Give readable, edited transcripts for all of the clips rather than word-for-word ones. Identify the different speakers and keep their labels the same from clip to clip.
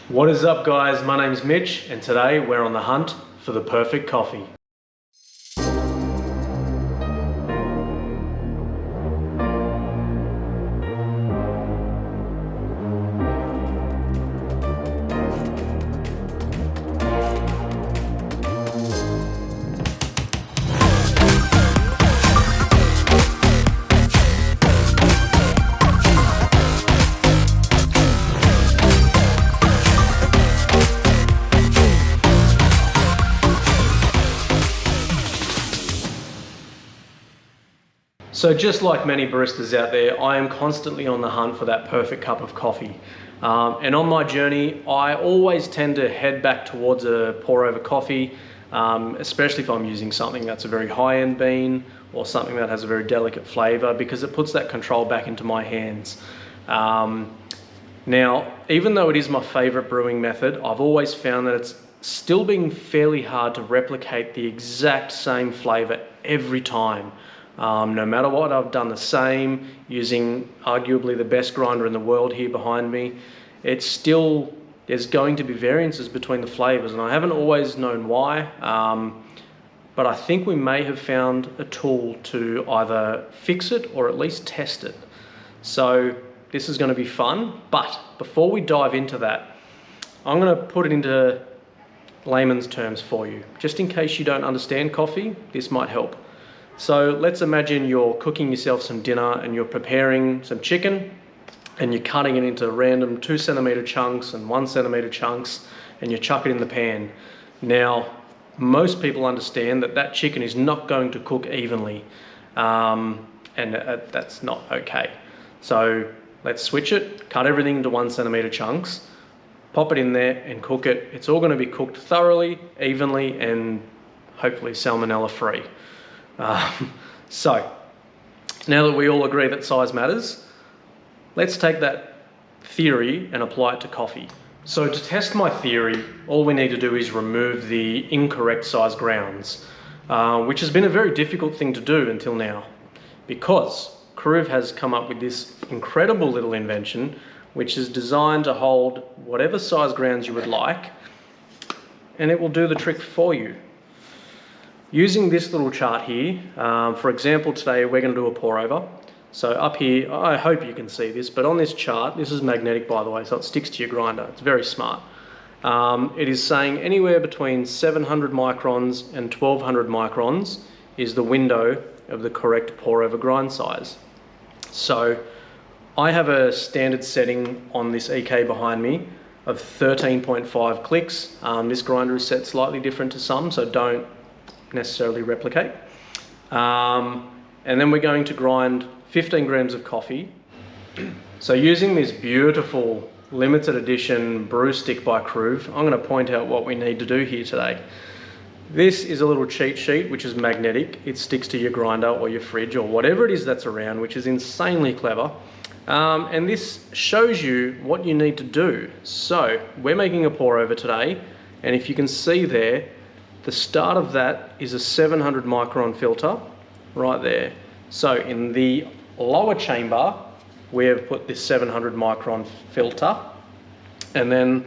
Speaker 1: What is up, guys? My name's Mitch, and today we're on the hunt for the perfect coffee. So just like many baristas out there, I am constantly on the hunt for that perfect cup of coffee. And on my journey, I always tend to head back towards a pour over coffee, especially if I'm using something that's a very high-end bean or something that has a very delicate flavor, because it puts that control back into my hands. Now, even though it is my favorite brewing method, I've always found that it's still been fairly hard to replicate the exact same flavor every time. No matter what, I've done the same, using arguably the best grinder in the world here behind me. It's still, there's going to be variances between the flavors, and I haven't always known why, but I think we may have found a tool to either fix it or at least test it. So this is going to be fun, but before we dive into that, I'm going to put it into layman's terms for you. Just in case you don't understand coffee, this might help. So let's imagine you're cooking yourself some dinner and you're preparing some chicken and you're cutting it into random 2 centimeter chunks and 1 centimeter chunks, and you chuck it in the pan. Now, most people understand that that chicken is not going to cook evenly, and that's not okay. So let's switch it, cut everything into 1 centimeter chunks, pop it in there and cook it. It's all going to be cooked thoroughly, evenly, and hopefully salmonella free. So now that we all agree that size matters, let's take that theory and apply it to coffee. So to test my theory, all we need to do is remove the incorrect size grounds, which has been a very difficult thing to do until now, because Kruve has come up with this incredible little invention which is designed to hold whatever size grounds you would like, and it will do the trick for you. Using this little chart here, for example, today we're going to do a pour over. So up here, I hope you can see this, but on this chart, this is magnetic, by the way, so it sticks to your grinder. It's very smart. It is saying anywhere between 700 microns and 1200 microns is the window of the correct pour over grind size. So I have a standard setting on this EK behind me of 13.5 clicks. This grinder is set slightly different to some, so don't necessarily replicate. And then we're going to grind 15 grams of coffee. So using this beautiful limited edition brew stick by Kruve, I'm going to point out what we need to do here today. This is a little cheat sheet which is magnetic. It sticks to your grinder or your fridge or whatever it is that's around, which is insanely clever. And this shows you what you need to do. So we're making a pour over today, and if you can see there, the start of that is a 700 micron filter right there. So in the lower chamber, we have put this 700 micron filter, and then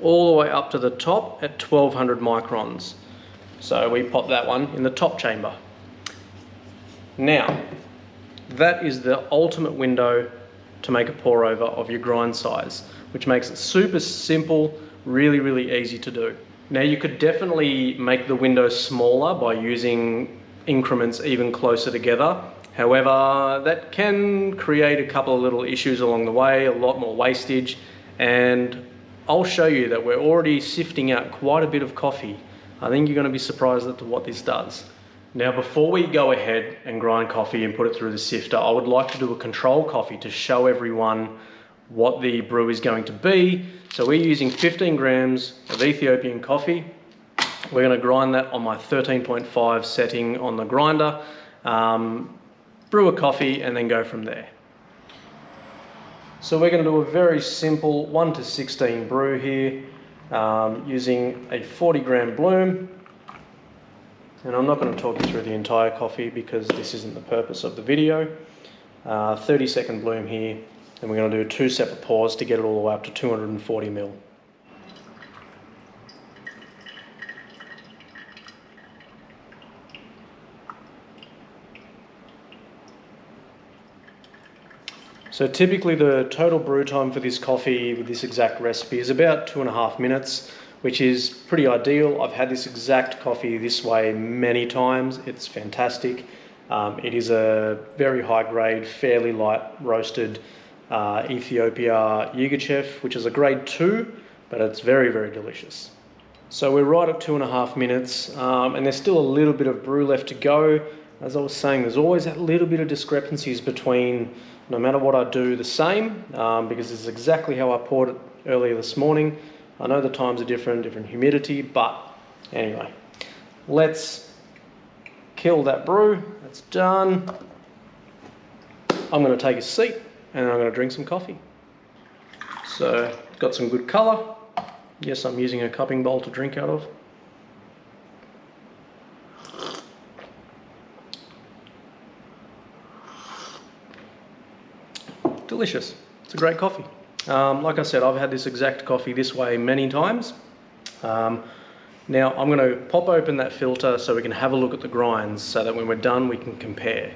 Speaker 1: all the way up to the top at 1200 microns. So we pop that one in the top chamber. Now, that is the ultimate window to make a pour over of your grind size, which makes it super simple, really, really easy to do. Now, you could definitely make the window smaller by using increments even closer together. However, that can create a couple of little issues along the way, a lot more wastage, and I'll show you that we're already sifting out quite a bit of coffee. I think you're going to be surprised at what this does. Now, before we go ahead and grind coffee and put it through the sifter, I would like to do a control coffee to show everyone what the brew is going to be. So we're using 15 grams of Ethiopian coffee. We're going to grind that on my 13.5 setting on the grinder, brew a coffee, and then go from there. So we're going to do a very simple 1 to 16 brew here, using a 40 gram bloom. And I'm not going to talk you through the entire coffee because this isn't the purpose of the video. 30-second bloom here, and we're going to do 2 separate pours to get it all the way up to 240 ml. So typically the total brew time for this coffee with this exact recipe is about 2.5 minutes, which is pretty ideal. I've had this exact coffee this way many times. It's fantastic. It is a very high grade, fairly light roasted Ethiopia Yirgacheffe, which is a grade 2, but it's very, very delicious. So we're right at 2.5 minutes, and there's still a little bit of brew left to go. As I was saying, there's always that little bit of discrepancies between, no matter what I do, the same, because this is exactly how I poured it earlier this morning. I know the times are different humidity, but anyway, let's kill that brew. That's done. I'm going to take a seat and I'm going to drink some coffee. So, got some good colour. Yes, I'm using a cupping bowl to drink out of. Delicious. It's a great coffee. Like I said, I've had this exact coffee this way many times. Now I'm going to pop open that filter so we can have a look at the grinds, so that when we're done we can compare.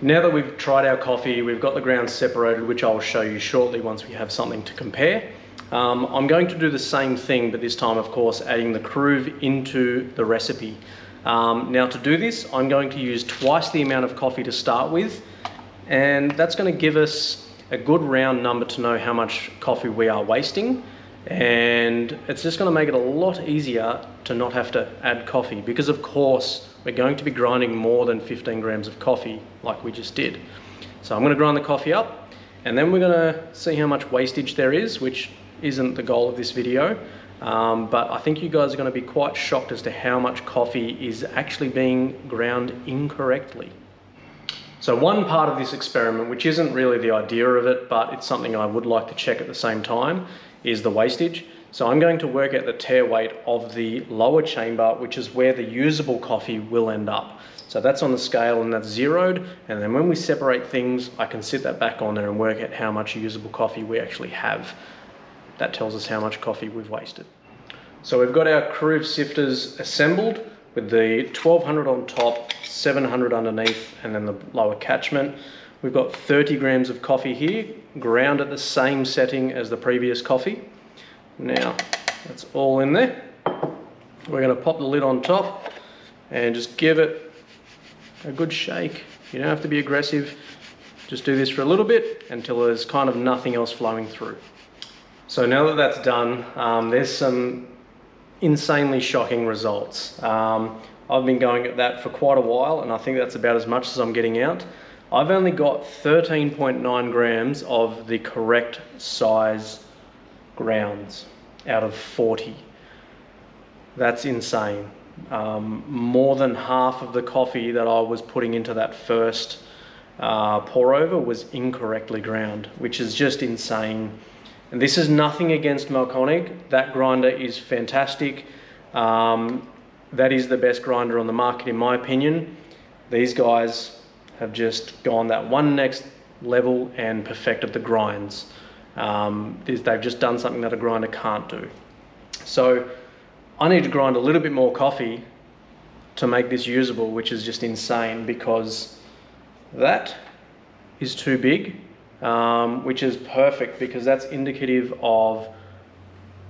Speaker 1: Now that we've tried our coffee, we've got the grounds separated, which I'll show you shortly once we have something to compare. I'm going to do the same thing, but this time of course adding the Kruve into the recipe. Now to do this, I'm going to use twice the amount of coffee to start with, and that's going to give us a good round number to know how much coffee we are wasting, and it's just going to make it a lot easier to not have to add coffee, because of course we're going to be grinding more than 15 grams of coffee like we just did. So I'm going to grind the coffee up, and then we're going to see how much wastage there is, which isn't the goal of this video, but I think you guys are going to be quite shocked as to how much coffee is actually being ground incorrectly. So one part of this experiment, which isn't really the idea of it, but it's something I would like to check at the same time, is the wastage. So I'm going to work out the tare weight of the lower chamber, which is where the usable coffee will end up. So that's on the scale and that's zeroed, and then when we separate things, I can sit that back on there and work out how much usable coffee we actually have. That tells us how much coffee we've wasted. So we've got our Kruve sifters assembled with the 1200 on top, 700 underneath, and then the lower catchment. We've got 30 grams of coffee here, ground at the same setting as the previous coffee. Now, that's all in there. We're going to pop the lid on top and just give it a good shake. You don't have to be aggressive. Just do this for a little bit until there's kind of nothing else flowing through. So now that that's done, there's some insanely shocking results. I've been going at that for quite a while, and I think that's about as much as I'm getting out. I've only got 13.9 grams of the correct size grounds out of 40. That's insane. More than half of the coffee that I was putting into that first pour over was incorrectly ground, which is just insane. And this is nothing against Melkonig. That grinder is fantastic. That is the best grinder on the market in my opinion. These guys have just gone that one next level and perfected the grinds. They've just done something that a grinder can't do. So I need to grind a little bit more coffee to make this usable, which is just insane, because that is too big, which is perfect because that's indicative of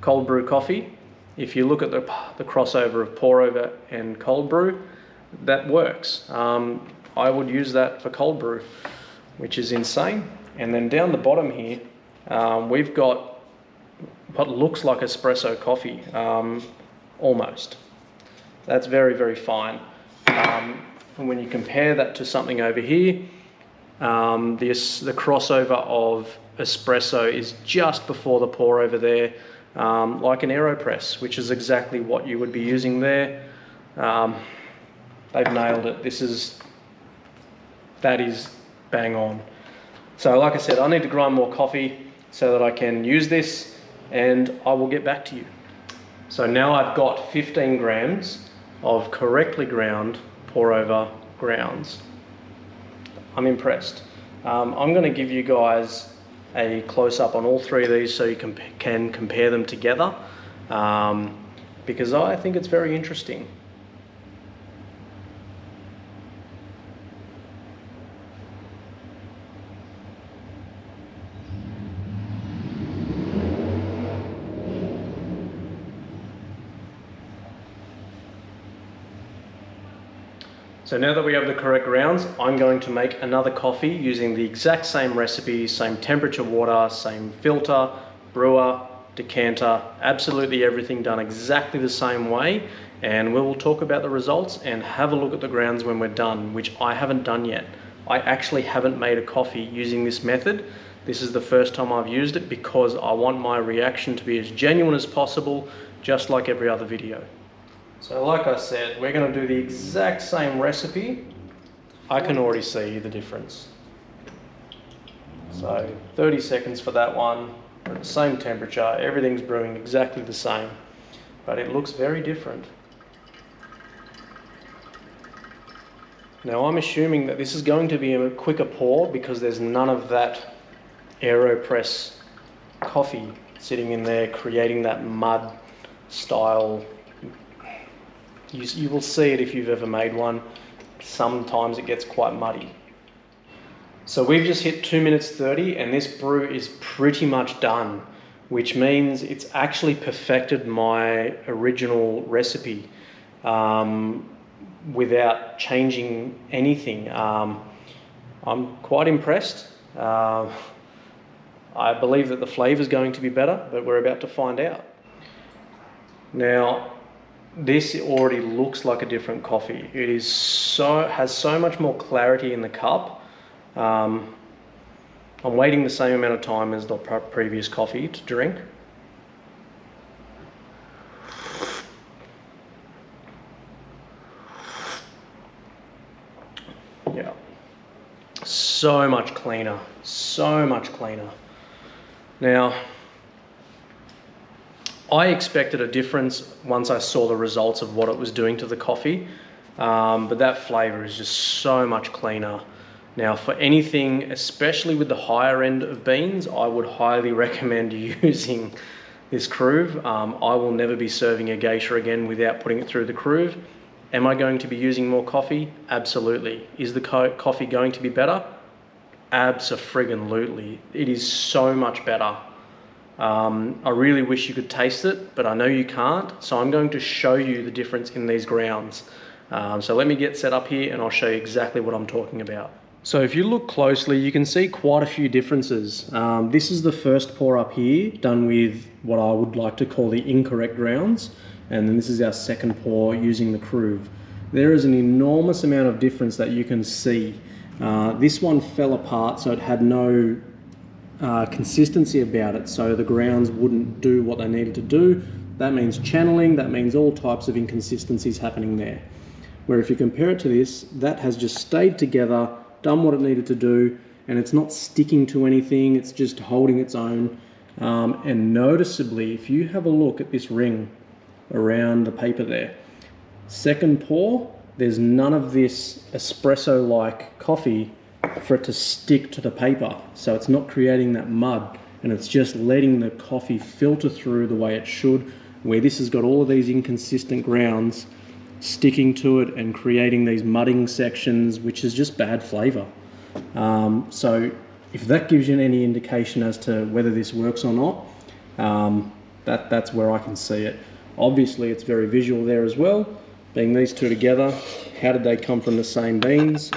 Speaker 1: cold brew coffee. If you look at the crossover of pour over and cold brew, that works. I would use that for cold brew, which is insane. And then down the bottom here, we've got what looks like espresso coffee, almost. That's very, very fine. And when you compare that to something over here, the crossover of espresso is just before the pour over there, like an AeroPress, which is exactly what you would be using there. They've nailed it. That is bang on. So like I said, I need to grind more coffee so that I can use this, and I will get back to you. So now I've got 15 grams of correctly ground pour over grounds. I'm impressed. I'm going to give you guys a close-up on all three of these so you can compare them together, because I think it's very interesting. So now that we have the correct grounds, I'm going to make another coffee using the exact same recipe, same temperature water, same filter, brewer, decanter, absolutely everything done exactly the same way. And we will talk about the results and have a look at the grounds when we're done, which I haven't done yet. I actually haven't made a coffee using this method. This is the first time I've used it because I want my reaction to be as genuine as possible, just like every other video. So like I said, we're going to do the exact same recipe. I can already see the difference. So 30 seconds for that one, we're at the same temperature, everything's brewing exactly the same, but it looks very different. Now I'm assuming that this is going to be a quicker pour because there's none of that AeroPress coffee sitting in there creating that mud style. You will see it if you've ever made one. Sometimes it gets quite muddy. So we've just hit 2 minutes 30 and this brew is pretty much done, which means it's actually perfected my original recipe without changing anything. I'm quite impressed. I believe that the flavour is going to be better, but we're about to find out. Now, this already looks like a different coffee. It has so much more clarity in the cup. I'm waiting the same amount of time as the previous coffee to drink. Yeah, so much cleaner, so much cleaner. Now, I expected a difference once I saw the results of what it was doing to the coffee, but that flavour is just so much cleaner. Now for anything, especially with the higher end of beans, I would highly recommend using this Kruve. I will never be serving a geisha again without putting it through the Kruve. Am I going to be using more coffee? Absolutely. Is the coffee going to be better? Abso-friggin-lutely. It is so much better. I really wish you could taste it, but I know you can't, so I'm going to show you the difference in these grounds. So let me get set up here and I'll show you exactly what I'm talking about. So if you look closely, you can see quite a few differences. This is the first pour up here, done with what I would like to call the incorrect grounds, and then this is our second pour using the Kruve. There is an enormous amount of difference that you can see. This one fell apart, so it had no consistency about it, so the grounds wouldn't do what they needed to do. That means channeling, that means all types of inconsistencies happening there. Where if you compare it to this, that has just stayed together, done what it needed to do, and it's not sticking to anything, it's just holding its own. And noticeably, if you have a look at this ring around the paper there, second pour, there's none of this espresso-like coffee for it to stick to the paper, so it's not creating that mud, and it's just letting the coffee filter through the way it should, where this has got all of these inconsistent grounds sticking to it and creating these mudding sections, which is just bad flavor. So if that gives you any indication as to whether this works or not, that's where I can see it. Obviously it's very visual there as well, being these two together. How did they come from the same beans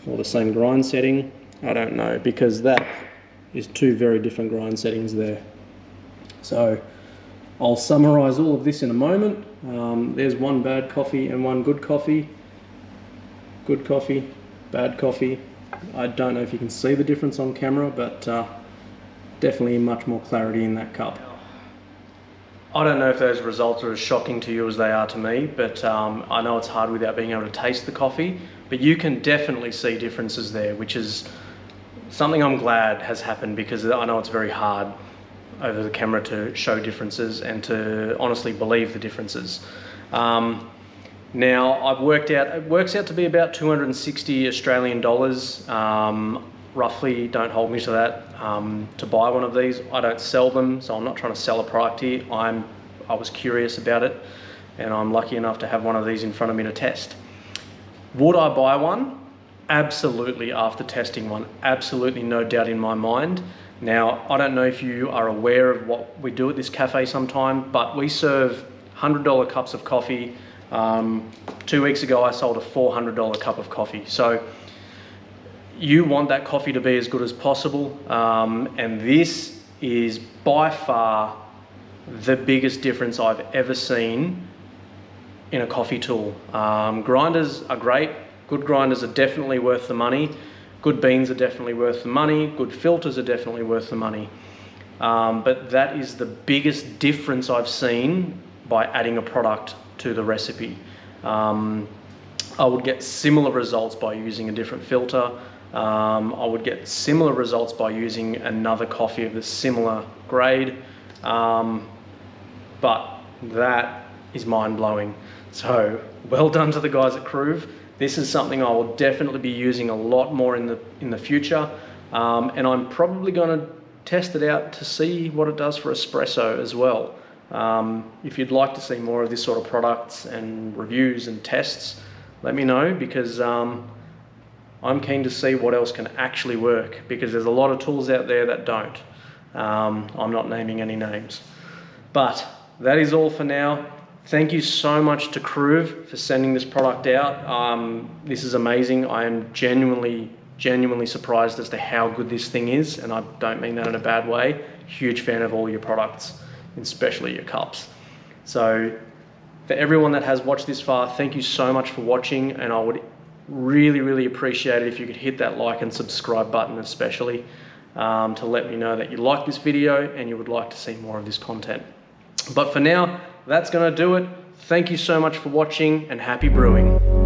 Speaker 1: or the same grind setting? I don't know, because that is two very different grind settings there. So I'll summarize all of this in a moment. There's one bad coffee and one good coffee. Good coffee, bad coffee. I don't know if you can see the difference on camera, but definitely much more clarity in that cup. I don't know if those results are as shocking to you as they are to me, but I know it's hard without being able to taste the coffee, but you can definitely see differences there, which is something I'm glad has happened, because I know it's very hard over the camera to show differences and to honestly believe the differences. Now I've worked out, it works out to be about 260 Australian dollars, roughly. Don't hold me to that, to buy one of these. I don't sell them, so I'm not trying to sell a product here. I was curious about it, and I'm lucky enough to have one of these in front of me to test. Would I buy one? Absolutely, after testing one. Absolutely, no doubt in my mind. Now, I don't know if you are aware of what we do at this cafe sometime, but we serve $100 cups of coffee 2 weeks ago, I sold a $400 cup of coffee. So you want that coffee to be as good as possible. And this is by far the biggest difference I've ever seen in a coffee tool. Grinders are great. Good grinders are definitely worth the money. Good beans are definitely worth the money. Good filters are definitely worth the money. But that is the biggest difference I've seen by adding a product to the recipe. I would get similar results by using a different filter. I would get similar results by using another coffee of the similar grade. But that is mind-blowing. So well done to the guys at Kruve. This is something I will definitely be using a lot more in the future. And I'm probably going to test it out to see what it does for espresso as well. If you'd like to see more of this sort of products and reviews and tests, let me know, because I'm keen to see what else can actually work, because there's a lot of tools out there that don't. I'm not naming any names. But that is all for now. Thank you so much to Kruve for sending this product out. This is amazing. I am genuinely surprised as to how good this thing is, and I don't mean that in a bad way. Huge fan of all your products, especially your cups. So for everyone that has watched this far, thank you so much for watching, and I would really appreciate it if you could hit that like and subscribe button, especially to let me know that you like this video and you would like to see more of this content. But for now, that's going to do it. Thank you so much for watching, and happy brewing.